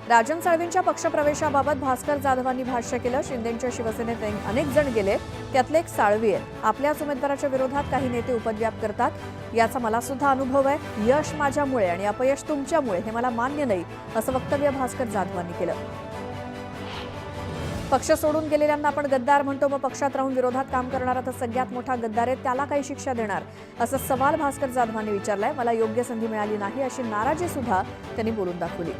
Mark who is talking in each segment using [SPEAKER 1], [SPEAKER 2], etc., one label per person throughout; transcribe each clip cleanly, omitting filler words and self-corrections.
[SPEAKER 1] राजन साळवींच्या पक्षप्रवेशाबाबत भास्कर जाधवांनी भाष्य केलं. शिंदेंच्या शिवसेनेत अनेक जण गेले, त्यातले एक साळवी आहे. आपल्याच उमेदवाराच्या विरोधात काही नेते उपद्व्याप करतात, याचा मला सुद्धा अनुभव आहे. यश माझ्यामुळे आणि अपयश तुमच्यामुळे हे मला मान्य नाही, असं वक्तव्य भास्कर जाधवांनी केलं. पक्ष सोडून गेलेल्यांना आपण गद्दार म्हणतो, मग पक्षात राहून विरोधात काम करणारा तर सगळ्यात मोठा गद्दार आहे, त्याला काही शिक्षा देणार, असा सवाल भास्कर जाधवांनी विचारलाय. मला योग्य संधी मिळाली नाही अशी नाराजी सुद्धा त्यांनी बोलून दाखवली.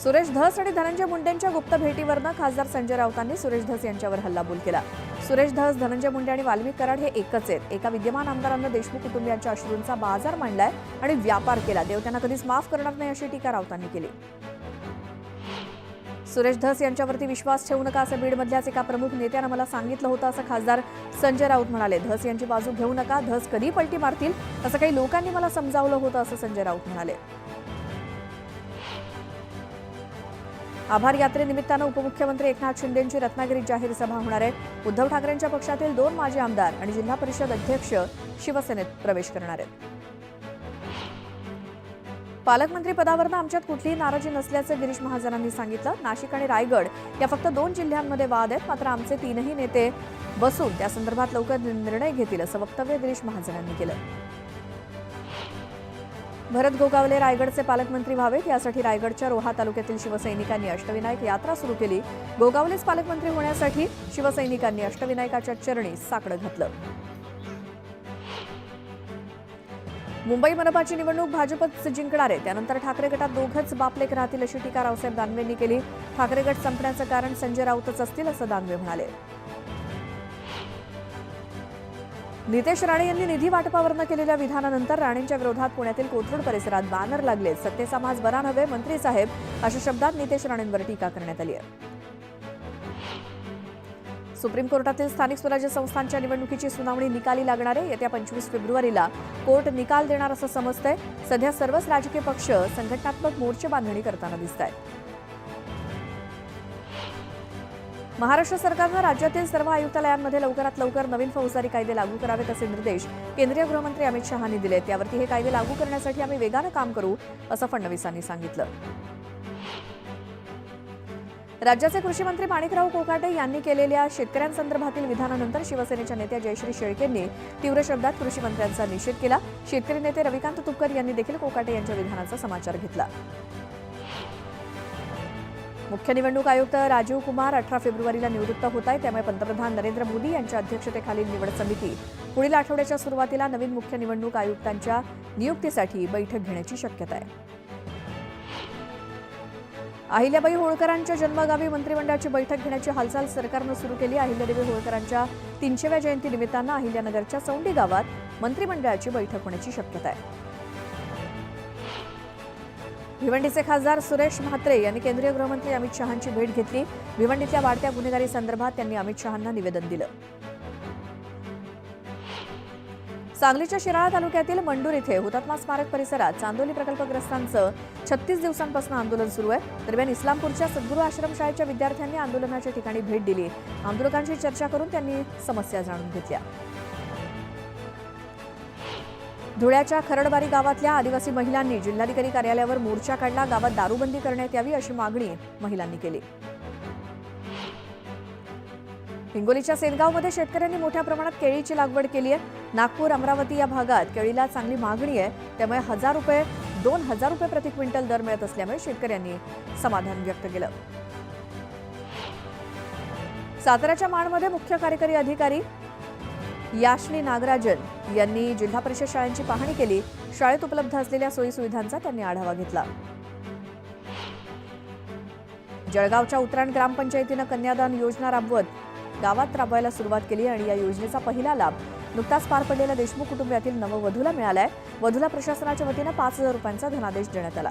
[SPEAKER 1] सुरेश धस आणि धनंजय मुंडेंच्या गुप्त भेटीवरनं खासदार संजय राऊतांनी सुरेश धस यांच्यावर हल्लाबोल केला. सुरेश धस, धनंजय मुंडे आणि वाल्मिक कराड हे एकच आहेत. एका विद्यमान आमदारांना देशमुख कुटुंबियांच्या अश्रूंचा बाजार मांडलाय आणि व्यापार केला. देव त्यांना कधीच माफ करणार नाही अशी टीका राऊतांनी केली. सुरेश धस यांच्यावरती विश्वास ठेवू नका असं बीडमधल्याच एका प्रमुख नेत्यानं मला सांगितलं होतं, असं खासदार संजय राऊत म्हणाले. धस यांची बाजू घेऊ नका, धस कधी पलटी मारतील असं काही लोकांनी मला समजावलं होतं, असं संजय राऊत म्हणाले. आभार यात्रेनिमित्तानं उपमुख्यमंत्री एकनाथ शिंदेंची रत्नागिरीत जाहीर सभा होणार आहे. उद्धव ठाकरेंच्या पक्षातील 2 माजी आमदार आणि जिल्हा परिषद अध्यक्ष शिवसेनेत प्रवेश करणार आहेत. पालकमंत्री पदावरनं आमच्यात कुठलीही नाराजी नसल्याचं गिरीश महाजनांनी सांगितलं. नाशिक आणि रायगड या फक्त 2 जिल्ह्यांमध्ये वाद आहेत, मात्र आमचे 3ही नेते बसून त्या संदर्भात लवकर निर्णय घेतील, असं वक्तव्य गिरीश महाजनांनी केलं. भरत गोगावले रायगडचे पालकमंत्री व्हावेत, यासाठी रायगडच्या रोहा तालुक्यातील शिवसैनिकांनी अष्टविनायक यात्रा सुरू केली. गोगावलेच पालकमंत्री होण्यासाठी शिवसैनिकांनी अष्टविनायकाच्या चरणी साकडं घातलं. मुंबई मनपाची निवडणूक भाजपच जिंकणार आहे, त्यानंतर ठाकरे गटात दोघंच बापलेक राहतील अशी टीका रावसाहेब दानवेंनी केली. ठाकरे गट संपण्याचं कारण संजय राऊतच असतील, असं दानवे म्हणाले. नितेश राणे यांनी निधी वाटपावरनं केलेल्या विधानानंतर राणेंच्या विरोधात पुण्यातील कोथरूड परिसरात बॅनर लागले. सत्तेचा माज बरा नव्हे मंत्री साहेब, अशा शब्दात नितेश राणेंवर टीका करण्यात आली आहे. सुप्रीम कोर्टातील स्थानिक स्वराज्य संस्थांच्या निवडणुकीची सुनावणी निकाली लागणार आहे. येत्या 25 फेब्रुवारीला कोर्ट निकाल देणार असं समजतंय. सध्या सर्वच राजकीय पक्ष संघटनात्मक मोर्चे बांधणी करताना दिसत आहेत. महाराष्ट्र सरकारनं राज्यातील सर्व आयुक्तालयांमध्ये लवकरात लवकर नवीन फौजदारी कायदे लागू करावेत असे निर्देश केंद्रीय गृहमंत्री अमित शहांनी दिले. त्यावरती हे कायदे लागू करण्यासाठी आम्ही वेगानं काम करू, असं फडणवीसांनी सांगितलं. राज्याचे कृषी मंत्री माणिकराव कोकाटे यांनी केलेल्या शेतकऱ्यांसंदर्भातील विधानानंतर शिवसेनेच्या नेत्या जयश्री शेळकेंनी तीव्र शब्दात कृषी मंत्र्यांचा निषेध केला. शेतकरी नेते रविकांत तुपकर यांनी देखील कोकाटे यांच्या विधानाचा समाचार घेतला. मुख्य निवडणूक आयुक्त राजीव कुमार 18 फेब्रुवारीला निवृत्त होत आहे, त्यामुळे पंतप्रधान नरेंद्र मोदी यांच्या अध्यक्षतेखालील निवड समिती पुढील आठवड्याच्या सुरुवातीला नवीन मुख्य निवडणूक आयुक्तांच्या नियुक्तीसाठी बैठक घेण्याची शक्यता आहे. अहिल्याबाई होळकरांच्या जन्मगावी मंत्रिमंडळाची बैठक घेण्याची हालचाल सरकारनं सुरू केली. अहिल्यादेवी होळकरांच्या 300व्या जयंतीनिमित्तानं अहिल्यानगरच्या चौंडी गावात मंत्रिमंडळाची बैठक होण्याची शक्यता आहे. भिवंडीचे खासदार सुरेश म्हात्रे यांनी केंद्रीय गृहमंत्री अमित शहांची भेट घेतली. भिवंडीतल्या वाढत्या गुन्हेगारी संदर्भात त्यांनी अमित शहांना निवेदन दिलं. सांगलीच्या शिराळा तालुक्यातील मंडूर इथे हुतात्मा स्मारक परिसरात चांदोली प्रकल्पग्रस्तांचं 36 दिवसांपासून आंदोलन सुरू आहे. दरम्यान इस्लामपूरच्या सद्गुरू आश्रमशाळेच्या विद्यार्थ्यांनी आंदोलनाच्या ठिकाणी भेट दिली. आंदोलकांशी चर्चा करून त्यांनी समस्या जाणून घेतल्या. धुळ्याच्या खरडबारी गावातल्या आदिवासी महिलांनी जिल्हाधिकारी कार्यालयावर मोर्चा काढला. गावात दारूबंदी करण्यात यावी अशी मागणी महिलांनी केली. हिंगोलीच्या सेनगावमध्ये शेतकऱ्यांनी मोठ्या प्रमाणात केळीची लागवड केली आहे. नागपूर, अमरावती या भागात केळीला चांगली मागणी आहे, त्यामुळे 2,000 रुपये प्रति क्विंटल दर मिळत असल्यामुळे शेतकऱ्यांनी समाधान व्यक्त केलं. साताऱ्याच्या माणमध्ये मुख्य कार्यकारी अधिकारी याशनी नागराजन यांनी जिल्हा परिषद शाळांची पाहणी केली. शाळेत उपलब्ध असलेल्या सोयीसुविधांचा त्यांनी आढावा घेतला. जळगावच्या उतराण ग्रामपंचायतीनं कन्यादान योजना राबवत गावात राबवायला सुरुवात केली आणि या योजनेचा पहिला लाभ नुकताच पार पडलेल्या देशमुख कुटुंबातील नववधूला मिळालाय. वधूला प्रशासनाच्या वतीनं 5,000 रुपयांचा धनादेश देण्यात आला.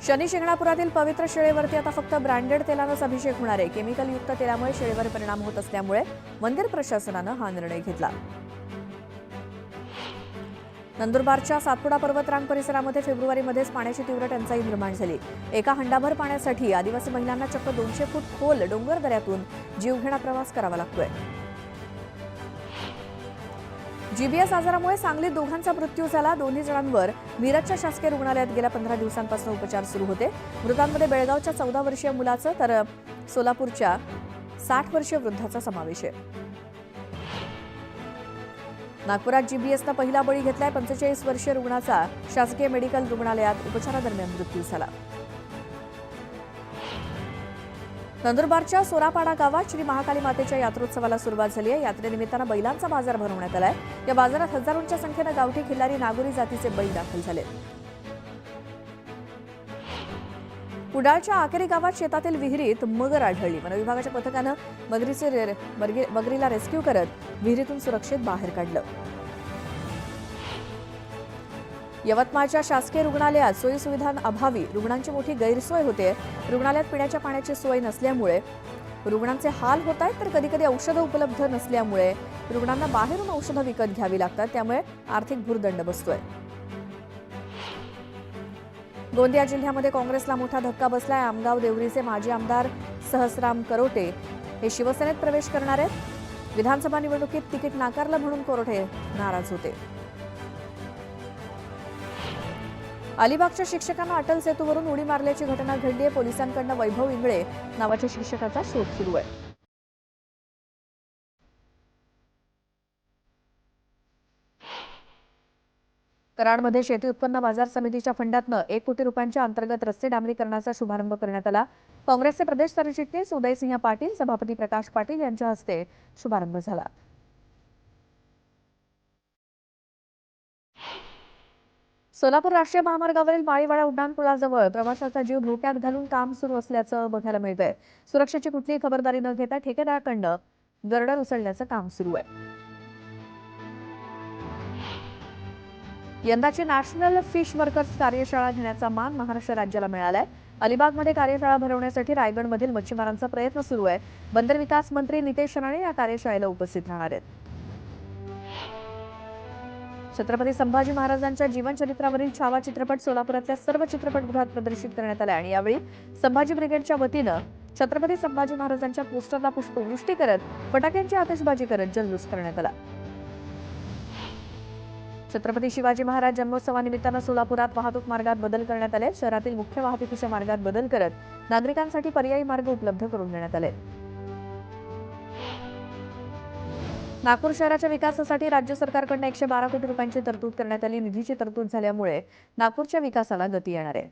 [SPEAKER 1] शनी शिंगणापुरातील पवित्र शिळेवरती आता फक्त ब्रँडेड तेलानंच अभिषेक होणार आहे. केमिकलयुक्त तेलामुळे शिळेवर परिणाम होत असल्यामुळे मंदिर प्रशासनानं हा निर्णय घेतला. नंदुरबारच्या सातपुडा पर्वतरांग परिसरामध्ये फेब्रुवारीमध्येच पाण्याची तीव्र टंचाई निर्माण झाली. एका हंडाभर पाण्यासाठी आदिवासी महिलांना चक्क 200 फूट खोल डोंगर दऱ्यातून जीवघेणा प्रवास करावा लागतोय. जीबीएस आजारामुळे सांगलीत दोघांचा मृत्यू झाला. दोन्ही जणांवर मिरजच्या शासकीय रुग्णालयात गेल्या 15 दिवसांपासून उपचार सुरू होते. मृतांमध्ये बेळगावच्या 14 वर्षीय मुलाचं तर सोलापूरच्या 60 वर्षीय वृद्धाचा समावेश आहे. नागपुरात जीबीएसनं पहिला बळी घेतलाय. 45 वर्षीय रुग्णाचा शासकीय मेडिकल रुग्णालयात उपचारादरम्यान मृत्यू झाला. नंदुरबारच्या सोरापाडा गावात श्री महाकाली मातेच्या यात्रोत्सवाला सुरुवात झाली आहे. यात्रेनिमित्तानं बैलांचा बाजार भरवण्यात आलाय. या बाजारात हजारोंच्या संख्येनं गावठी खिल्लारी नागोरी जातीचे बैल दाखल झाले. कुडाळच्या आकेरी गावात शेतातील विहिरीत मगर आढळली. वनविभागाच्या पथकानं मगरीला रेस्क्यू करत विहिरीतून सुरक्षित बाहेर काढलं. यवतमाळच्या शासकीय रुग्णालयात सोयीसुविधांअभावी रुग्णांची मोठी गैरसोय होते. रुग्णालयात पिण्याच्या पाण्याची सोय नसल्यामुळे रुग्णांचे हाल होत आहेत, तर कधीकधी औषधं उपलब्ध नसल्यामुळे रुग्णांना बाहेरून औषधं विकत घ्यावी लागतात. त्यामुळे आर्थिक भुर्दंड बसतोय. गोंदिया जिल्ह्यामध्ये काँग्रेसला मोठा धक्का बसलाय. आमगाव देवरीचे माजी आमदार सहस्राम करोटे हे शिवसेनेत प्रवेश करणार आहेत. विधानसभा निवडणुकीत तिकीट नाकारलं म्हणून करोटे नाराज होते. अलिबागच्या शिक्षकांना अटल सेतूवरून उडी मारल्याची घटना घडली आहे. पोलिसांकडून वैभव इंगळे नावाच्या शिक्षकाचा शोध सुरू आहे. कराडमध्ये शेती उत्पन्न बाजार समितीच्या फंडातनं 1 कोटी रुपयांच्या अंतर्गत रस्ते डांबरीकरणाचा शुभारंभ करण्यात आला. काँग्रेसचे प्रदेश सरचिटणीस उदयसिंह पाटील, सभापती प्रकाश पाटील यांच्या हस्ते शुभारंभ झाला. सोलापूर राष्ट्रीय महामार्गावरील माळीवाडा उड्डाणपुलाजवळ प्रवाशाचा जीव धोक्यात घालून काम सुरू असल्याचं बघायला मिळतंय. सुरक्षेची कुठलीही खबरदारी न घेता ठेकेदाराकडनं गर्डर उचलण्याचं काम सुरू आहे. यंदाची नॅशनल फिश वर्कर्स कार्यशाळा घेण्याचा मान महाराष्ट्र राज्याला मिळालाय. अलिबागमध्ये कार्यशाळा भरवण्यासाठी रायगडमधील मच्छीमारांचा प्रयत्न सुरू आहे. बंदर विकास मंत्री नितेश राणे या कार्यशाळेला उपस्थित राहणार आहेत. छत्रपती संभाजी महाराजांच्या जीवनचरित्रावरील छावा चित्रपट सोलापुरातल्या सर्व चित्रपटगृहात प्रदर्शित करण्यात आला आणि यावेळी संभाजी ब्रिगेडच्या वतीनं छत्रपती संभाजी महाराजांच्या पोस्टरला पुष्पवृष्टी करत फटाक्यांची आतिषबाजी करत जल्लोष करण्यात आला. छत्रपती शिवाजी महाराज जन्मोत्सवानिमित्तानं सोलापुरात वाहतूक मार्गात बदल करण्यात आले. शहरातील मुख्य वाहतुकीच्या मार्गात बदल करत नागरिकांसाठी पर्यायी मार्ग उपलब्ध करून देण्यात आले. नागपूर शहराच्या विकासासाठी राज्य सरकारकडून 112 कोटी रुपयांची तरतूद करण्यात आली. निधीची तरतूद झाल्यामुळे नागपूरच्या विकासाला गती येणार आहे.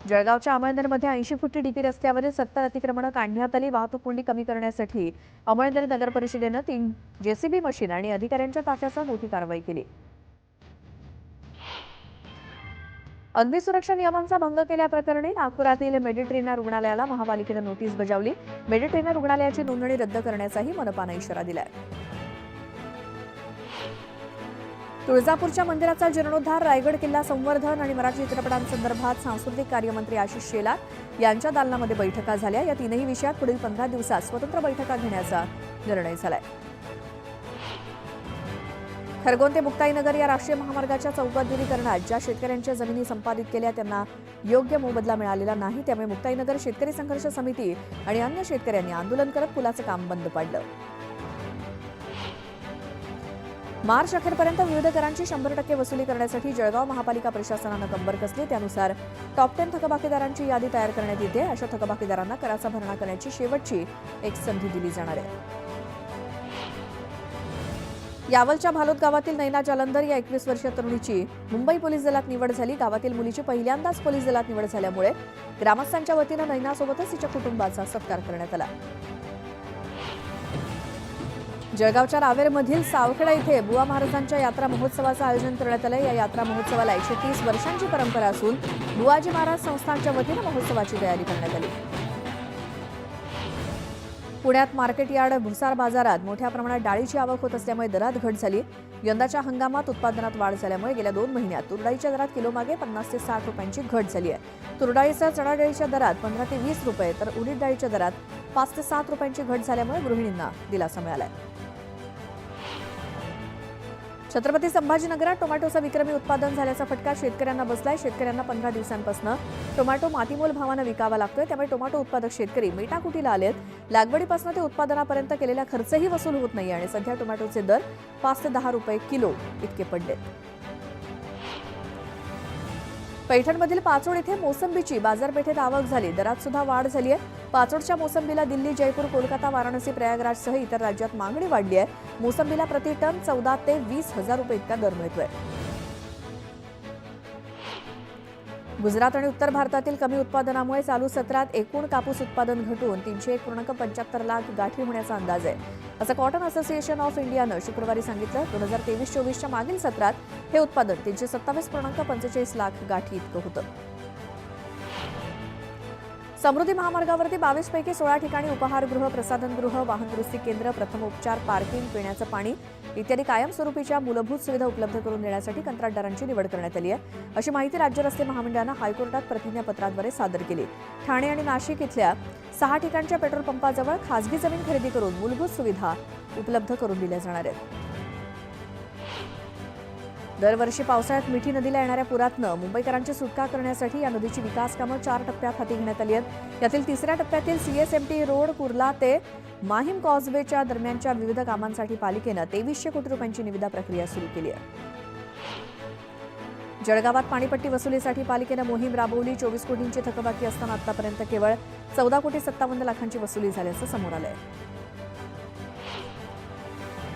[SPEAKER 1] जळगावच्या अमळनेरमध्ये 80 फुटी डीपी रस्त्यावरील 70 अतिक्रमणं काढण्यात आली. वाहतूक कोंडी कमी करण्यासाठी अमळनेर नगर परिषदेनं 3 जेसीबी मशीन आणि अधिकाऱ्यांच्या ताफ्यासह मोठी कारवाई केली. अग्निसुरक्षा नियमांचा भंग केल्याप्रकरणी नागपुरातील मेडिट्रेना रुग्णालयाला महापालिकेनं नोटीस बजावली. मेडिट्रेना रुग्णालयाची नोंदणी रद्द करण्याचाही मनपानं इशारा दिलाय. तुळजापूरच्या मंदिराचा जीर्णोद्धार, रायगड किल्ला संवर्धन आणि मराठी चित्रपटांसंदर्भात सांस्कृतिक कार्यमंत्री आशिष शेलार यांच्या दालनामध्ये बैठका झाल्या. या तीनही विषयात पुढील 15 दिवसात स्वतंत्र बैठका घेण्याचा निर्णय झालाय. खरगोन ते मुक्ताईनगर या राष्ट्रीय महामार्गाच्या चौपदरीकरणात ज्या शेतकऱ्यांच्या जमिनी संपादित केल्या त्यांना योग्य मोबदला मिळालेला नाही. त्यामुळे मुक्ताईनगर शेतकरी संघर्ष समिती आणि अन्य शेतकऱ्यांनी आंदोलन करत पुलाचं काम बंद पाडलं. मार्च अखेरपर्यंत विविध करांची 100% वसुली करण्यासाठी जळगाव महापालिका प्रशासनानं कंबर कसली. त्यानुसार टॉप 10 थकबाकीदारांची यादी तयार करण्यात येते. अशा थकबाकीदारांना कराचा भरणा करण्याची शेवटची एक संधी दिली जाणार आहे. यावलच्या भालोद गावातील नैना जालंधर या 21 वर्षीय तरुणीची मुंबई पोलीस दलात निवड झाली. गावातील मुलीची पहिल्यांदाच पोलीस दलात निवड झाल्यामुळे ग्रामस्थांच्या वतीनं नैनासोबतच तिच्या कुटुंबाचा सत्कार करण्यात आला. जळगावच्या रावेरमधील सावखेडा इथे बुवा महाराजांच्या यात्रा महोत्सवाचं आयोजन करण्यात आलं. या यात्रा महोत्सवाला 130 वर्षांची परंपरा असून बुवाजी महाराज संस्थानच्या वतीनं महोत्सवाची तयारी करण्यात आली. पुण्यात मार्केट यार्ड भुसार बाजारात मोठ्या प्रमाणात डाळीची आवक होत असल्यामुळे दरात घट झाली. यंदाच्या हंगामात उत्पादनात वाढ झाल्यामुळे गेल्या 2 महिन्यात तुरडाळीच्या दरात किलोमागे 50 ते 60 रुपयांची घट झाली आहे. तुरडाळीच्या चणा डाळीच्या दरात 15 ते 20 रुपये तर उडीद डाळीच्या दरात 5 ते 7 रुपयांची घट झाल्यामुळे गृहिणींना दिलासा मिळाला आहे. छत्रपती संभाजीनगरात टोमॅटोचं विक्रमी उत्पादन झाल्याचा फटका शेतकऱ्यांना बसलाय. शेतकऱ्यांना 15 दिवसांपासून टोमॅटो मातीमोल भावानं विकावा लागतोय. त्यामुळे टोमॅटो उत्पादक शेतकरी मेटाकुटीला आलेत. लागवडीपासून ते उत्पादनापर्यंत केलेला खर्चही वसूल होत नाही आणि सध्या टोमॅटोचे दर 5 ते 10 रुपये किलो इतके पडलेत. पैठणमधील पाचोड इथे मोसंबीची बाजारपेठेत आवक झाली. दरात सुद्धा वाढ झाली आहे. पाचोडच्या मोसंबीला दिल्ली, जयपूर, कोलकाता, वाराणसी, प्रयागराजसह इतर राज्यात मागणी वाढली आहे. मोसंबीला प्रति टन 14 ते 20 हजार रुपये इतका दर मिळतोय. गुजरात आणि उत्तर भारतातील कमी उत्पादनामुळे चालू सत्रात एकूण कापूस उत्पादन घटून 301.75 लाख गाठी होण्याचा अंदाज आहे, असं कॉटन असोसिएशन ऑफ इंडियानं शुक्रवारी सांगितलं. 2023-24च्या मागील सत्रात हे उत्पादन 327.45 लाख गाठी इतकं होतं. समृद्धी महामार्गावरती 22 पैकी 16 ठिकाणी उपहारगृह, प्रसाधनगृह, वाहन दुरुस्ती केंद्र, प्रथमोपचार, पार्किंग, पिण्याचं पाणी इत्यादी कायमस्वरूपीच्या मूलभूत सुविधा उपलब्ध करून देण्यासाठी कंत्राटदारांची निवड करण्यात आली आहे, अशी माहिती राज्य रस्ते महामंडळानं हायकोर्टात प्रतिज्ञापत्राद्वारे सादर केली. ठाणे आणि नाशिक इथल्या 6 ठिकाणच्या पेट्रोल पंपाजवळ खासगी जमीन खरेदी करून मूलभूत सुविधा उपलब्ध करून दिल्या जाणार आहेत. दरवर्षी पावसाळ्यात मिठी नदीला येणाऱ्या पुरातनं मुंबईकरांची सुटका करण्यासाठी या नदीची विकास कामं 4 टप्प्यात हाती घेण्यात आली आहेत. यातील तिसऱ्या टप्प्यातील CSMT रोड कुर्ला ते माहीम कॉजवेच्या दरम्यानच्या विविध कामांसाठी पालिकेनं 2300 कोटी रुपयांची निविदा प्रक्रिया सुरू केली आहे. जळगावात पाणीपट्टी वसुलीसाठी पालिकेनं मोहीम राबवली. 24 कोटींची थकबाकी असताना आतापर्यंत केवळ 14,57 लाखांची वसुली झाल्याचं समोर आलंय.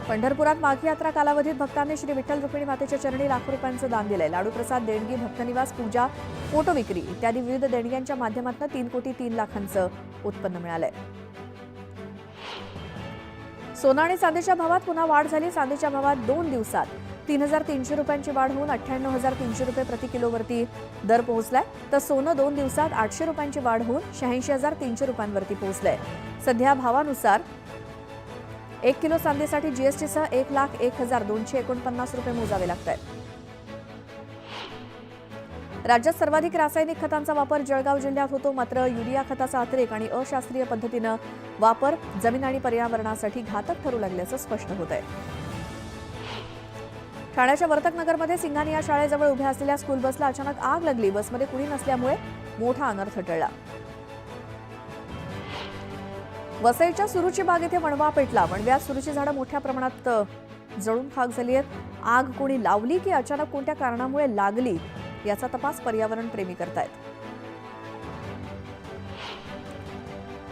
[SPEAKER 1] पंढरपुरात माघी यात्रा कालावधीत भक्तांनी श्री विठ्ठल रुक्मिणी मातेच्या चरणी लाखो रुपयांचं दान दिलंय. लाडू प्रसाद, देणगी, भक्तनिवास, पूजा, फोटो विक्री इत्यादी विविध देणग्यांच्या माध्यमातून 3 कोटी 3 लाखांचं उत्पन्न मिळालंय. सोनं आणि चांदीच्या भावात पुन्हा वाढ झाली. चांदीच्या भावात 2 दिवसात 3,300 रुपयांची वाढ होऊन 98,300 रुपये प्रति किलोवरती दर पोहोचलाय. तर सोनं 2 दिवसात 800 रुपयांची वाढ होऊन 86,300 रुपयांवरती पोहोचलंय. सध्या भावानुसार 1 किलो चांदीसाठी जीएसटीसह 1,01,249 रुपये मोजावे लागत आहेत. राज्यात सर्वाधिक रासायनिक खतांचा वापर जळगाव जिल्ह्यात होतो. मात्र युरिया खताचा अतिरेक आणि अशास्त्रीय पद्धतीनं वापर जमीन आणि पर्यावरणासाठी घातक ठरू लागल्याचं स्पष्ट होत आहे. ठाण्याच्या वर्तकनगरमध्ये सिंघानिया शाळेजवळ उभ्या असलेल्या स्कूल बसला अचानक आग लागली. बसमध्ये कुणी नसल्यामुळे मोठा अनर्थ टळला. वसईच्या सुरुची बाग इथे वणवा पेटला. वणव्यात सुरूची झाडं मोठ्या प्रमाणात जळून खाक झाली आहेत. आग कोणी लावली की अचानक कोणत्या कारणामुळे लागली याचा तपास पर्यावरण प्रेमी करतायत.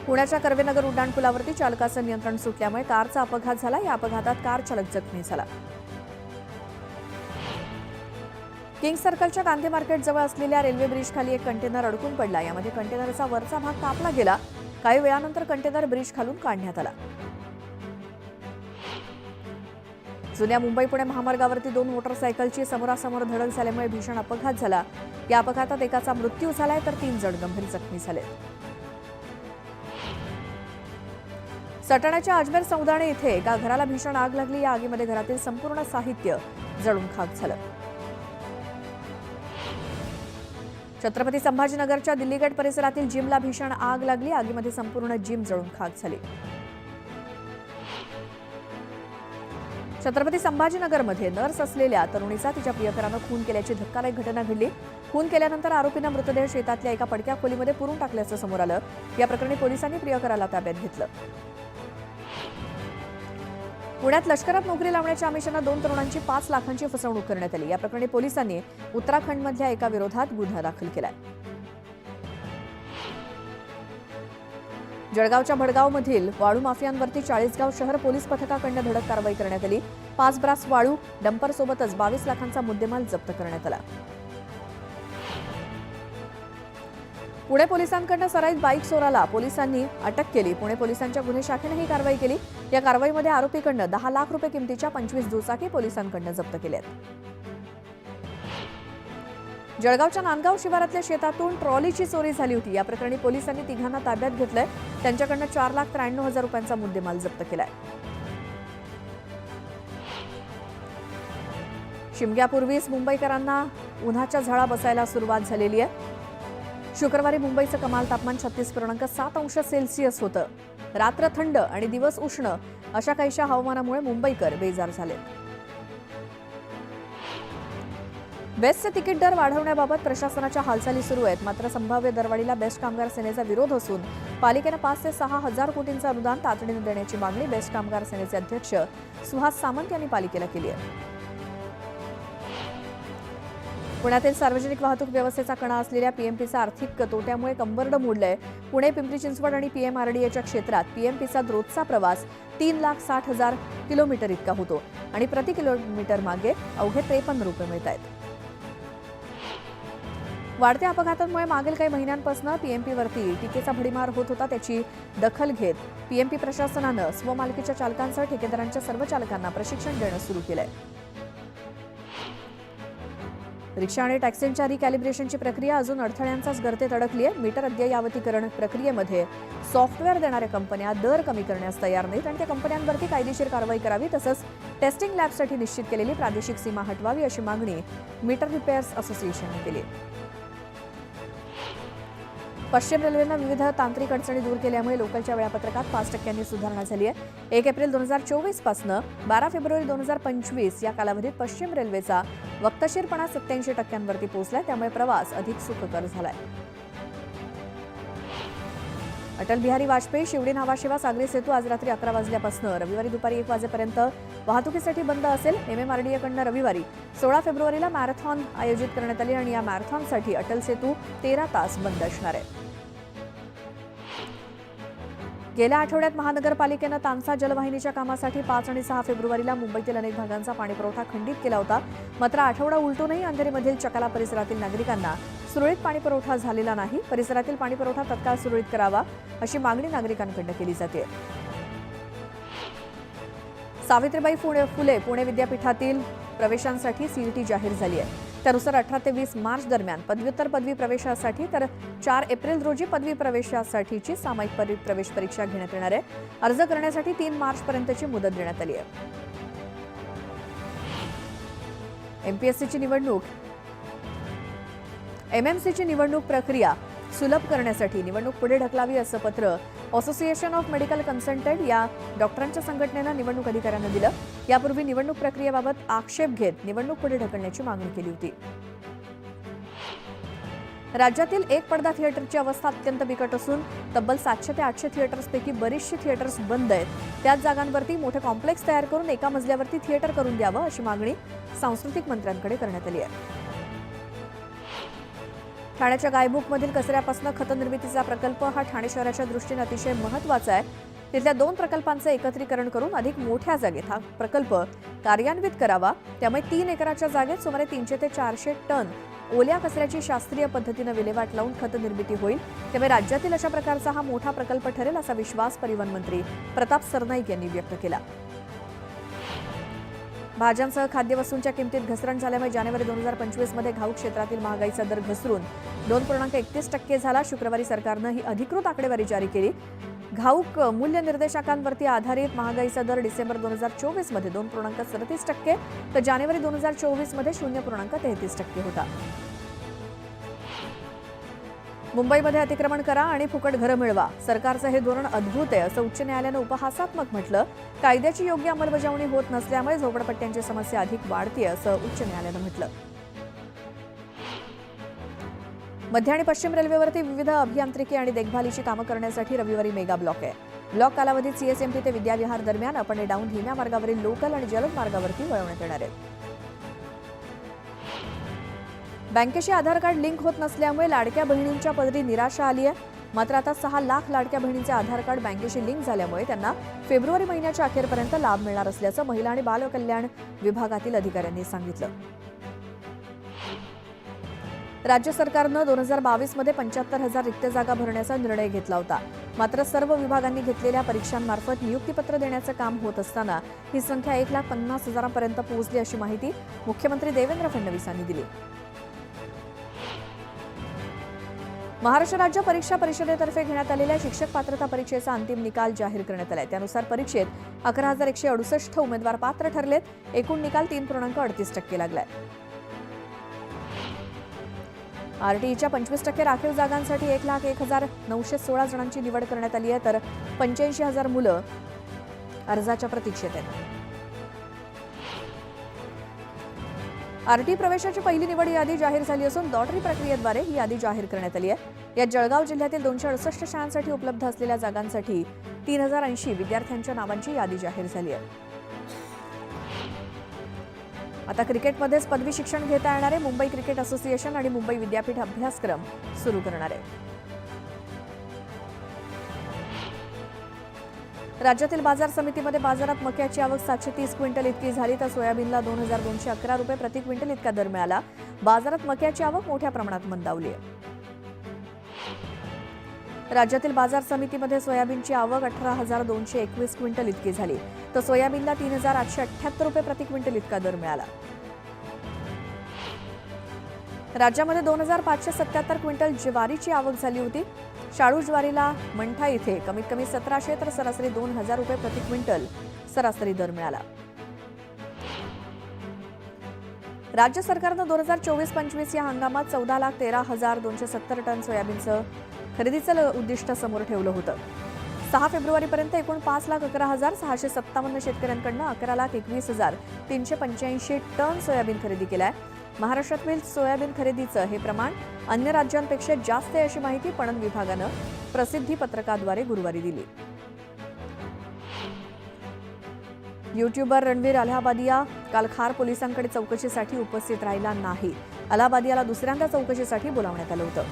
[SPEAKER 1] पुण्याच्या कर्वेनगर उड्डाणपुलावरती चालकाचं नियंत्रण सुटल्यामुळे कारचा अपघात झाला. या अपघातात कार चालक जखमी झाला. किंग सर्कलच्या गांधी मार्केट जवळ असलेल्या रेल्वे ब्रिज खाली एक कंटेनर अडकून पडला. यामध्ये कंटेनरचा वरचा भाग कापला गेला. काही वेळानंतर कंटेनर ब्रिज खालून काढण्यात आला. जुन्या मुंबई पुणे महामार्गावरती 2 मोटरसायकलची समोरासमोर धडक झाल्यामुळे भीषण अपघात झाला. या अपघातात एकाचा मृत्यू झालाय तर 3 जण गंभीर जखमी झाले. सटाण्याच्या अजमेर सौदाणे इथे एका घराला भीषण आग लागली. या आगीमध्ये घरातील संपूर्ण साहित्य जळून खाक झालं. छत्रपती संभाजीनगरच्या दिल्ली गेट परिसरातील जिमला भीषण आग लागली. आगीमध्ये संपूर्ण जिम जळून खाक झाली. छत्रपती संभाजीनगरमध्ये नर्स असलेल्या तरुणीचा तिच्या प्रियकरानं खून केल्याची धक्कादायक घटना घडली. खून केल्यानंतर आरोपीनं मृतदेह शेतातल्या एका पडक्या खोलीमध्ये पुरून टाकल्याचं समोर आलं. या प्रकरणी पोलिसांनी प्रियकराला ताब्यात घेतलं. पुण्यात लष्करात नोकरी लावण्याच्या आमिषानं 2 तरुणांची 5 लाखांची फसवणूक करण्यात आली. या प्रकरणी पोलिसांनी उत्तराखंडमधल्या एका विरोधात गुन्हा दाखल केलाय. जळगावच्या भडगावमधील वाळू माफियांवरती 40गाव शहर पोलीस पथकाकडून धडक कारवाई करण्यात आली. 5 ब्रास वाळू डंपरसोबतच 22 लाखांचा मुद्देमाल जप्त करण्यात आला. पुणे पोलिसांकडून सराईत बाईक चोराला पोलिसांनी अटक केली. पुणे पोलिसांच्या गुन्हे शाखेने ही कारवाई केली. या कारवाईमध्ये आरोपीकडून 10 लाख रुपये किमतीच्या 25 दुचाकी पोलिसांकडून जप्त केल्यात. जळगावच्या नांदगाव शिवारातल्या शेतातून ट्रॉलीची चोरी झाली होती. या प्रकरणी पोलिसांनी 3 जणांना ताब्यात घेतलंय. त्यांच्याकडून 4,93,000 रुपयांचा मुद्देमाल जप्त केलाय. शिमग्यापूर्वीच मुंबईकरांना उन्हाच्या झळा बसायला सुरुवात झालेली आहे. शुक्रवारी मुंबईचं कमाल तापमान 36.7 अंश सेल्सिअस होतं. रात्र थंड आणि दिवस उष्ण अशा काहीशा हवामानामुळे मुंबईकर बेजार झाले. बेस्टचे तिकीट दर वाढवण्याबाबत प्रशासनाच्या हालचाली सुरू आहेत. मात्र संभाव्य दरवाढीला बेस्ट कामगार सेनेचा विरोध असून पालिकेनं 5 ते 6 हजार कोटींचं अनुदान तातडीने देण्याची मागणी बेस्ट कामगार सेनेचे अध्यक्ष सुहास सामंत यांनी पालिकेला केली आहे. पुण्यातील सार्वजनिक वाहतूक व्यवस्थेचा कणा असलेल्या पीएमपीचा आर्थिक तोट्यामुळे कंबरडं मोडलंय. पुणे, पिंपरी चिंचवड आणि पीएमआरडीएच्या क्षेत्रात पीएमपीचा रोजचा प्रवास 3,60,000 किलोमीटर इतका होतो आणि प्रति किलोमीटर मागे अवघे 53 रुपये मिळत आहेत. वाढत्या अपघातांमुळे मागील काही महिन्यांपासून पीएमपीवरती टीकेचा भडीमार होत होता. त्याची दखल घेत पीएमपी प्रशासनानं स्वमालकीच्या चालकांसह ठेकेदारांच्या सर्व चालकांना प्रशिक्षण देणं सुरू केलंय. रिक्षा आणि टॅक्सींच्या रिकॅलिब्रेशनची प्रक्रिया अजून अडथळ्यांचाच गर्तेत अडकली आहे. मीटर अद्ययावतीकरण प्रक्रियेमध्ये सॉफ्टवेअर देणाऱ्या कंपन्या दर कमी करण्यास तयार नाहीत आणि त्या कंपन्यांवरती कायदेशीर कारवाई करावी तसंच टेस्टिंग लॅबसाठी निश्चित केलेली प्रादेशिक सीमा हटवावी अशी मागणी मीटर रिपेअर्स असोसिएशनने केली. पश्चिम रेल्वेनं विविध तांत्रिक अडचणी दूर केल्यामुळे लोकलच्या वेळापत्रकात 5% सुधारणा झाली आहे. 1 एप्रिल 2024 पासून 12 फेब्रुवारी 2025 या कालावधीत पश्चिम रेल्वेचा वक्तशीरपणा 87% पोहोचलाय. त्यामुळे प्रवास अधिक सुखकर झालाय. अटल बिहारी वाजपेयी शिवडी नावाशिवा सागरी सेतू आज रात्री 11 वाजल्यापासून रविवारी दुपारी 1 वाजेपर्यंत वाहतुकीसाठी बंद असेल. एमएमआरडीएकडून रविवारी 16 फेब्रुवारीला मॅरेथॉन आयोजित करण्यात आली आणि या मॅरेथॉनसाठी अटल सेतू 13 तास बंद असणार आहे. गेल्या आठवड्यात महानगरपालिकेनं तानसा जलवाहिनीच्या कामासाठी 5 आणि 6 फेब्रुवारीला मुंबईतील अनेक भागांचा पाणीपुरवठा खंडित केला होता. मात्र आठवडा उलटूनही अंधेरीमधील चकाला परिसरातील नागरिकांना सुरळीत पाणीपुरवठा झालेला नाही. परिसरातील पाणीपुरवठा तत्काळ सुरळीत करावा अशी मागणी नागरिकांकडून केली जाते. सावित्रीबाई फुले पुणे विद्यापीठातील प्रवेशांसाठी सीईटी जाहीर झाली आहे. त्यानुसार 18 ते 20 मार्च दरम्यान पदव्युत्तर पदवी प्रवेशासाठी तर 4 एप्रिल रोजी पदवी प्रवेशासाठीची सामायिक प्रवेश परीक्षा घेण्यात येणार आहे. अर्ज करण्यासाठी 3 मार्चपर्यंतची मुदत देण्यात आली आहे. एमपीएससीची निवडणूक एमएमसीची निवडणूक प्रक्रिया सुलभ करण्यासाठी निवडणूक पुढे ढकलावी असं पत्र असोसिएशन ऑफ मेडिकल कन्सल्टंट या डॉक्टरांच्या संघटनेनं निवडणूक अधिकाऱ्यांना दिलं. यापूर्वी निवडणूक प्रक्रियेबाबत आक्षेप घेत निवडणूक पुढे ढकलण्याची मागणी केली होती. राज्यातील एक पडदा थिएटरची अवस्था अत्यंत बिकट असून तब्बल 700 ते 800 थिएटर्सपैकी बरीचशी थिएटर्स बंद आहेत. त्याच जागांवरती मोठे कॉम्प्लेक्स तयार करून एका मजल्यावरती थिएटर करून द्यावं अशी मागणी सांस्कृतिक मंत्र्यांकडे करण्यात आली आहे. ठाण्याच्या गायमुखमधील कचऱ्यापासून खत निर्मितीचा प्रकल्प हा ठाणे शहराच्या दृष्टीने अतिशय महत्त्वाचा आहे. तिथल्या 2 प्रकल्पांचं एकत्रीकरण करून अधिक मोठ्या जागेत हा प्रकल्प कार्यान्वित करावा. त्यामुळे 3 एकराच्या जागेत सुमारे 300 ते 400 टन ओल्या कचऱ्याची शास्त्रीय पद्धतीनं विल्हेवाट लावून खत निर्मिती होईल. त्यामुळे राज्यातील अशा प्रकारचा हा मोठा प्रकल्प ठरेल असा विश्वास परिवहन मंत्री प्रताप सरनाईक यांनी व्यक्त केला. भाज्यांसह खाद्यवस्तूंच्या किमतीत घसरण झाल्यामुळे जानेवारी 2025 मध्ये घाऊक क्षेत्रातील महागाईचा दर घसरून 2.31% झाला. शुक्रवारी सरकारनं ही अधिकृत आकडेवारी जारी केली. घाऊक मूल्य निर्देशांकांवरती आधारित महागाईचा दर डिसेंबर 2024 मध्ये 2.37% तर जानेवारी 2024 मध्ये 0.33% होता. मुंबईमध्ये अतिक्रमण करा आणि फुकट घरं मिळवा. सरकारचं हे धोरण अद्भुत आहे असं उच्च न्यायालयानं उपहासात्मक म्हटलं. कायद्याची योग्य अंमलबजावणी होत नसल्यामुळे झोपडपट्ट्यांची समस्या अधिक वाढते असं उच्च न्यायालयानं म्हटलं. मध्य आणि पश्चिम रेल्वेवरती विविध अभियांत्रिकी आणि देखभालीची कामं करण्यासाठी रविवारी मेगा ब्लॉक आहे. ब्लॉक कालावधीत सीएसएमटी ते विद्याविहार दरम्यान अप आणि डाऊन धीम्या मार्गावरील लोकल आणि जलद मार्गावरती वळवण्यात येणार आहे. बँकेशी आधार कार्ड लिंक होत नसल्यामुळे लाडक्या बहिणींच्या पदरी निराशा आली आहे. मात्र आता 6 लाख लाडक्या बहिणींचे आधार कार्ड बँकेशी लिंक झाल्यामुळे त्यांना फेब्रुवारी महिन्याच्या अखेरपर्यंत लाभ मिळणार असल्याचं महिला आणि बाल कल्याण विभागातील अधिकाऱ्यांनी सांगितलं. राज्य सरकारनं 2022 मध्ये 75,000 रिक्त जागा भरण्याचा निर्णय घेतला होता. मात्र सर्व विभागांनी घेतलेल्या परीक्षांमार्फत नियुक्तीपत्र देण्याचं काम होत असताना ही संख्या 1,50,000 पर्यंत पोहोचली अशी माहिती मुख्यमंत्री देवेंद्र फडणवीस यांनी दिली. महाराष्ट्र राज्य परीक्षा परिषदेतर्फे घेण्यात आलेल्या शिक्षक पात्रता परीक्षेचा अंतिम निकाल जाहीर करण्यात आलाय. त्यानुसार परीक्षेत 11,168 उमेदवार पात्र ठरलेत. एकूण निकाल 3.38% लागलाय. आरटीईच्या 25% राखीव जागांसाठी 1,01,916 जणांची निवड करण्यात आली आहे तर 85,000 मुलं अर्जाच्या प्रतीक्षेत आहेत. आरटी प्रवेशाची पहिली निवड यादी जाहीर झाली असून लॉटरी प्रक्रियेद्वारे ही यादी जाहीर करण्यात आली आहे. यात जळगाव जिल्ह्यातील 268 शाळांसाठी उपलब्ध असलेल्या जागांसाठी 3080 विद्यार्थ्यांच्या नावांची यादी जाहीर झाली आहे. आता क्रिकेटमध्येच पदवी शिक्षण घेता येणारे मुंबई क्रिकेट असोसिएशन आणि मुंबई विद्यापीठ अभ्यासक्रम सुरू करणार आहे. राज्यातील बाजार समितीमध्ये बाजारात मक्याची आवक 730 क्विंटल इतकी झाली तर सोयाबीनला 2211 रुपये प्रति क्विंटल इतका दर मिळाला. बाजारात मक्याची आवक मोठ्या प्रमाणात मंदावली आहे. राज्यातील बाजार समितीमध्ये सोयाबीनची आवक 18,221 क्विंटल इतकी झाली तर सोयाबीनला 3,878 रुपये प्रति क्विंटल इतका दर मिळाला. राज्यामध्ये 2,577 क्विंटल ज्वारीची आवक झाली होती. शाळू ज्वारीला मंठा इथे कमीत कमी 1700 तर सरासरी 2,000 रुपये प्रति क्विंटल सरासरी दर मिळाला. राज्य सरकारनं 2024-25 या हंगामात 14,13,270 टन सोयाबीनचं खरेदीचं उद्दिष्ट समोर ठेवलं होतं. 6 फेब्रुवारीपर्यंत एकूण 5,11,657 शेतकऱ्यांकडून 11,21,385 टन सोयाबीन खरेदी केलं आहे. महाराष्ट्रातील सोयाबीन खरेदीचं हे प्रमाण अन्य राज्यांपेक्षा जास्त आहे अशी माहिती पणन विभागानं प्रसिद्धी पत्रकाद्वारे गुरुवारी दिली. युट्यूबर रणवीर अलाहाबादिया काल खार पोलिसांकडे चौकशीसाठी उपस्थित राहिला नाही. अलाहाबादियाला दुसऱ्यांदा चौकशीसाठी बोलावण्यात आलं होतं.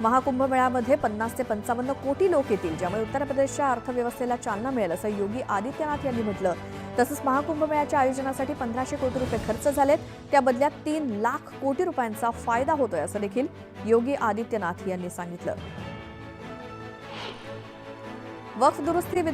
[SPEAKER 1] महाकुंभमेळ्यामध्ये 50 ते 55 कोटी लोक येतील, ज्यामुळे उत्तर प्रदेशच्या अर्थव्यवस्थेला चालना मिळेल असं योगी आदित्यनाथ यांनी म्हटलं. तसंच महाकुंभमेळ्याच्या आयोजनासाठी 1500 कोटी रुपये खर्च झालेत, त्या बदल्यात 3 लाख कोटी रुपयांचा फायदा होतोय असं देखील योगी आदित्यनाथ यांनी सांगितलं. वक्फ दुरुस्ती